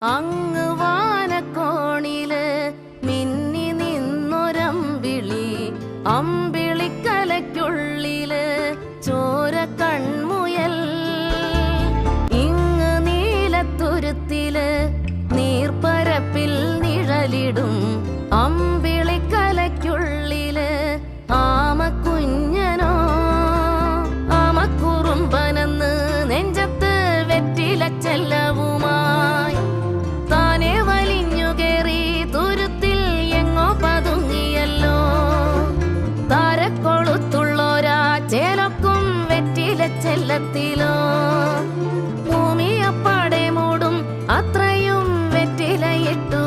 അങ്ങ് വാനക്കോണില് മിന്നി നിന്നൊരമ്പിളി, അമ്പിളിക്കലയ്ക്കുള്ളില് ചോര കൺമുയൽ. ഇങ്ങ് നീലത്തുരുത്തില് നീർപ്പരപ്പിൽ നിഴലിടും അമ്പിളിക്കലയ്ക്കുള്ളില് ആമക്കുഞ്ഞനോ. ആമക്കുറുമ്പനെന്ന് നെഞ്ചത്ത് വെറ്റില ചെല്ലവുമായി താനെ വലിഞ്ഞു കേറി തുരുത്തിൽ എങ്ങോ പതുങ്ങിയല്ലോ. താരക്കൊളുത്തുള്ളോരാ ചേലക്കും വെറ്റില ചെല്ലത്തിലോ. ഭൂമിയപ്പാടെ മൂടും അത്രയും വെറ്റിലയിട്ടു